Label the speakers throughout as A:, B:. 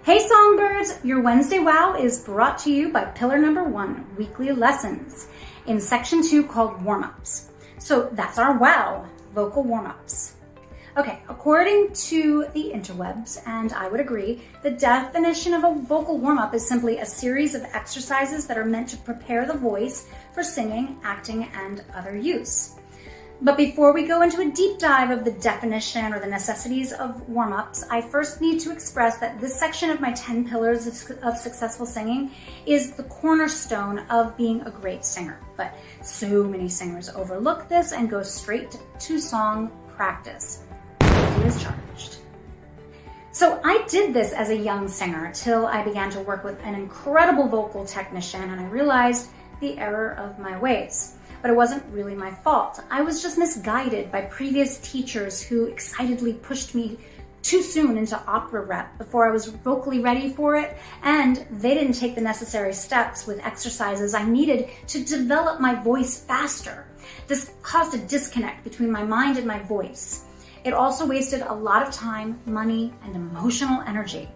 A: Hey Songbirds, your Wednesday WOW is brought to you by Pillar Number 1, Weekly Lessons, in Section 2 called Warm-Ups. So that's our WOW, vocal warm-ups. Okay, according to the interwebs, and I would agree, the definition of a vocal warm-up is simply a series of exercises that are meant to prepare the voice for singing, acting, and other use. But before we go into a deep dive of the definition or the necessities of warm-ups, I first need to express that this section of my 10 pillars of successful singing is the cornerstone of being a great singer. But so many singers overlook this and go straight to song practice. Guilty as charged. So I did this as a young singer till I began to work with an incredible vocal technician and I realized the error of my ways. But it wasn't really my fault. I was just misguided by previous teachers who excitedly pushed me too soon into opera rep before I was vocally ready for it, and they didn't take the necessary steps with exercises I needed to develop my voice faster. This caused a disconnect between my mind and my voice. It also wasted a lot of time, money, and emotional energy.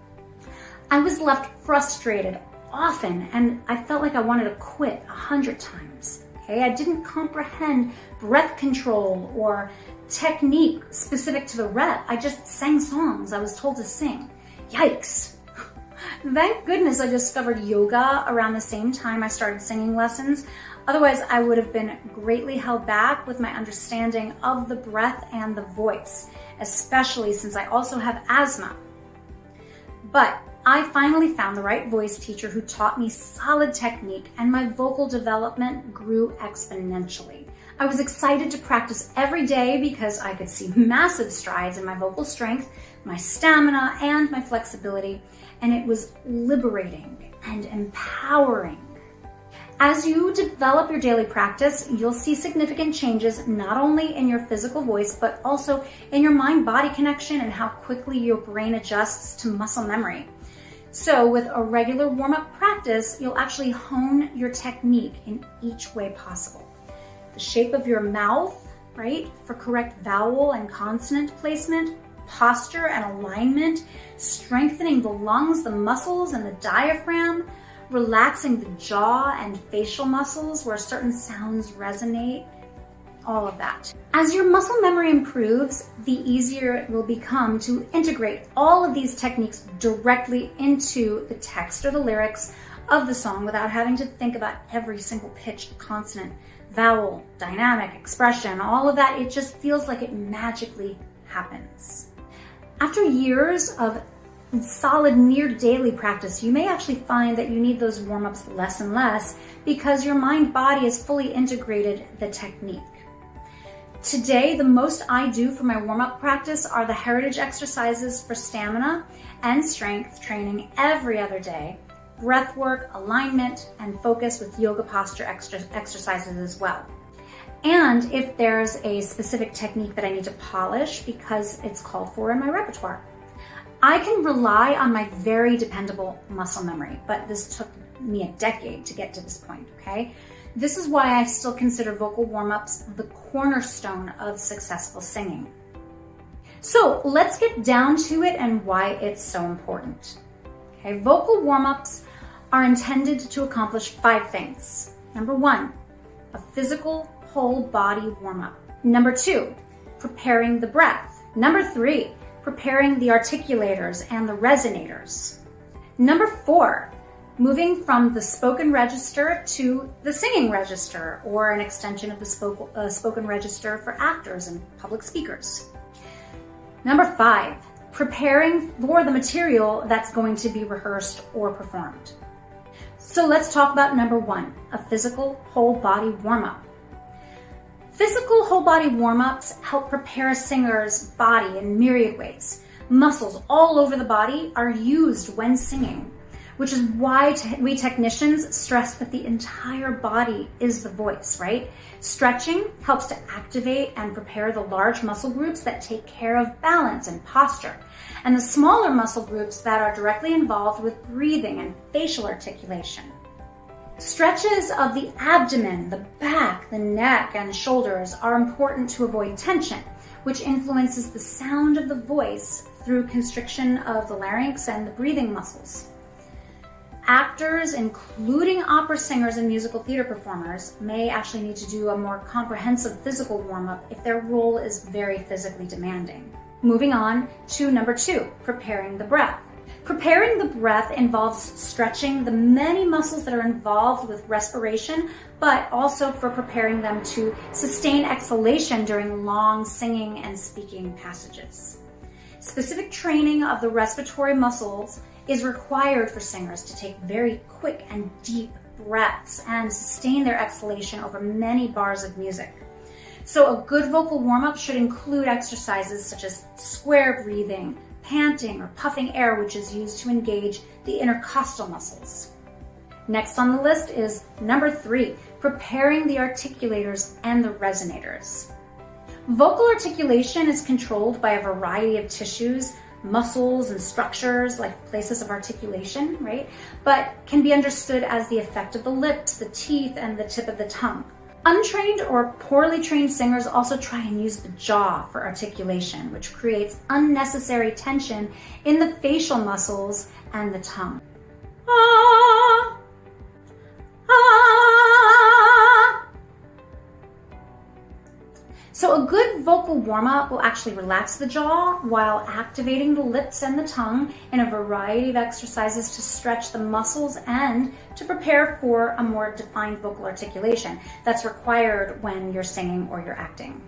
A: I was left frustrated often, and I felt like I wanted to quit 100 times. I didn't comprehend breath control or technique specific to the rep. I just sang songs I was told to sing. Yikes. Thank goodness I discovered yoga around the same time I started singing lessons. Otherwise, I would have been greatly held back with my understanding of the breath and the voice, especially since I also have asthma. But I finally found the right voice teacher who taught me solid technique, and my vocal development grew exponentially. I was excited to practice every day because I could see massive strides in my vocal strength, my stamina, and my flexibility, and it was liberating and empowering. As you develop your daily practice, you'll see significant changes not only in your physical voice, but also in your mind-body connection and how quickly your brain adjusts to muscle memory. So with a regular warm-up practice, you'll actually hone your technique in each way possible. The shape of your mouth, right, for correct vowel and consonant placement, posture and alignment, strengthening the lungs, the muscles, and the diaphragm, relaxing the jaw and facial muscles where certain sounds resonate, all of that. As your muscle memory improves, the easier it will become to integrate all of these techniques directly into the text or the lyrics of the song without having to think about every single pitch, consonant, vowel, dynamic, expression, all of that. It just feels like it magically happens. After years of solid near daily practice, you may actually find that you need those warm-ups less and less because your mind-body has fully integrated the technique. Today, the most I do for my warm-up practice are the heritage exercises for stamina and strength training every other day, breath work, alignment, and focus with yoga posture exercises as well. And if there's a specific technique that I need to polish because it's called for in my repertoire. I can rely on my very dependable muscle memory, but this took me a decade to get to this point, okay? This is why I still consider vocal warm-ups the cornerstone of successful singing. So let's get down to it and why it's so important. Okay, vocal warm-ups are intended to accomplish 5 things. Number 1, a physical whole body warm-up. Number 2, preparing the breath. Number 3, preparing the articulators and the resonators. Number 4, moving from the spoken register to the singing register, or an extension of the spoken register for actors and public speakers. Number 5, preparing for the material that's going to be rehearsed or performed. So let's talk about number 1, a physical whole body warm-up. Physical whole body warm-ups help prepare a singer's body in myriad ways. Muscles all over the body are used when singing, which is why we technicians stress that the entire body is the voice, right? Stretching helps to activate and prepare the large muscle groups that take care of balance and posture, and the smaller muscle groups that are directly involved with breathing and facial articulation. Stretches of the abdomen, the back, the neck, and shoulders are important to avoid tension, which influences the sound of the voice through constriction of the larynx and the breathing muscles. Actors, including opera singers and musical theater performers, may actually need to do a more comprehensive physical warm-up if their role is very physically demanding. Moving on to number 2, preparing the breath. Preparing the breath involves stretching the many muscles that are involved with respiration, but also for preparing them to sustain exhalation during long singing and speaking passages. Specific training of the respiratory muscles is required for singers to take very quick and deep breaths and sustain their exhalation over many bars of music. So a good vocal warm-up should include exercises such as square breathing, panting, or puffing air, which is used to engage the intercostal muscles. Next on the list is number 3, preparing the articulators and the resonators. Vocal articulation is controlled by a variety of tissues, muscles, and structures like places of articulation, right? But can be understood as the effect of the lips, the teeth, and the tip of the tongue. Untrained or poorly trained singers also try and use the jaw for articulation, which creates unnecessary tension in the facial muscles and the tongue. Ah, ah. So a good vocal warm-up will actually relax the jaw while activating the lips and the tongue in a variety of exercises to stretch the muscles and to prepare for a more defined vocal articulation that's required when you're singing or you're acting.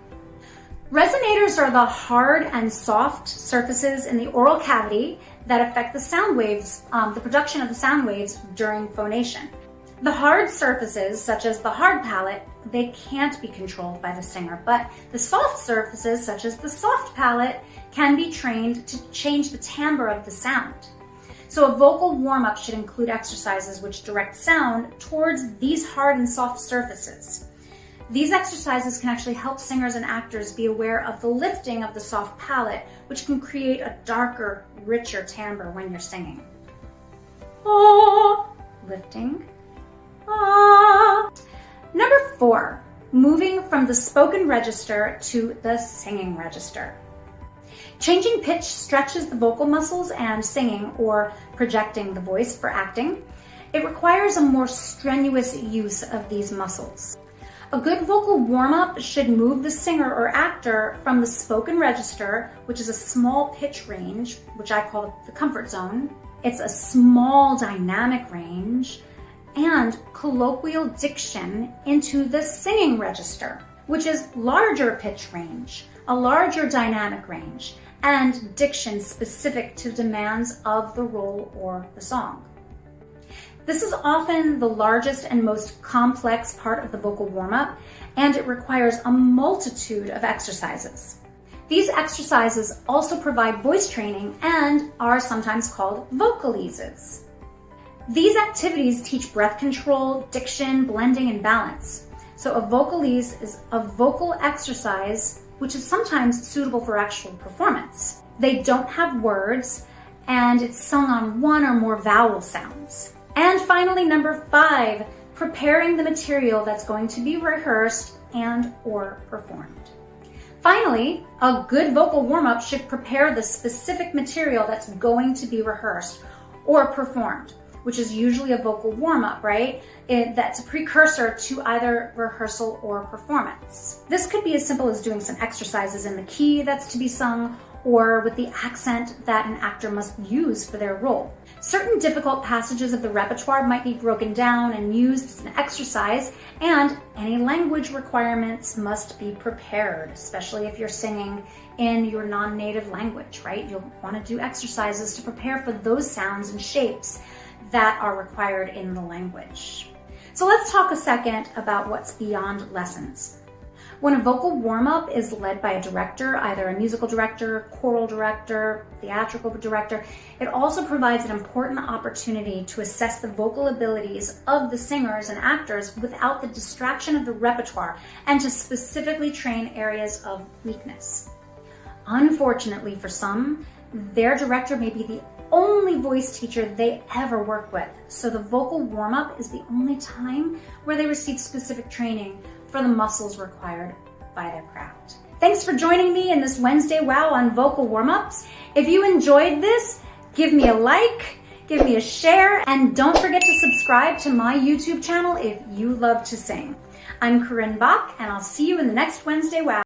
A: Resonators are the hard and soft surfaces in the oral cavity that affect the sound waves, the production of the sound waves during phonation. The hard surfaces, such as the hard palate, they can't be controlled by the singer, but the soft surfaces, such as the soft palate, can be trained to change the timbre of the sound. So a vocal warm-up should include exercises which direct sound towards these hard and soft surfaces. These exercises can actually help singers and actors be aware of the lifting of the soft palate, which can create a darker, richer timbre when you're singing. Oh, lifting. Ah. Number 4, moving from the spoken register to the singing register. Changing pitch stretches the vocal muscles and singing or projecting the voice for acting. It requires a more strenuous use of these muscles. A good vocal warm-up should move the singer or actor from the spoken register, which is a small pitch range, which I call the comfort zone. It's a small dynamic range, and colloquial diction into the singing register, which is larger pitch range, a larger dynamic range, and diction specific to demands of the role or the song. This is often the largest and most complex part of the vocal warm-up, and it requires a multitude of exercises. These exercises also provide voice training and are sometimes called vocalises. These activities teach breath control, diction, blending, and balance. So a vocalise is a vocal exercise which is sometimes suitable for actual performance. They don't have words, and it's sung on one or more vowel sounds. And finally, number 5, preparing the material that's going to be rehearsed and or performed. Finally, a good vocal warm-up should prepare the specific material that's going to be rehearsed or performed, which is usually a vocal warm-up, right? That's a precursor to either rehearsal or performance. This could be as simple as doing some exercises in the key that's to be sung, or with the accent that an actor must use for their role. Certain difficult passages of the repertoire might be broken down and used as an exercise, and any language requirements must be prepared, especially if you're singing in your non-native language, right? You'll want to do exercises to prepare for those sounds and shapes that are required in the language. So let's talk a second about what's beyond lessons. When a vocal warm-up is led by a director, either a musical director, choral director, theatrical director, it also provides an important opportunity to assess the vocal abilities of the singers and actors without the distraction of the repertoire, and to specifically train areas of weakness. Unfortunately for some, their director may be the only voice teacher they ever work with, so the vocal warm-up is the only time where they receive specific training for the muscles required by their craft. Thanks for joining me in this Wednesday Wow on vocal warm-ups. If you enjoyed this, give me a like, give me a share, and don't forget to subscribe to my YouTube channel if you love to sing. I'm Corinne Bach, and I'll see you in the next Wednesday Wow.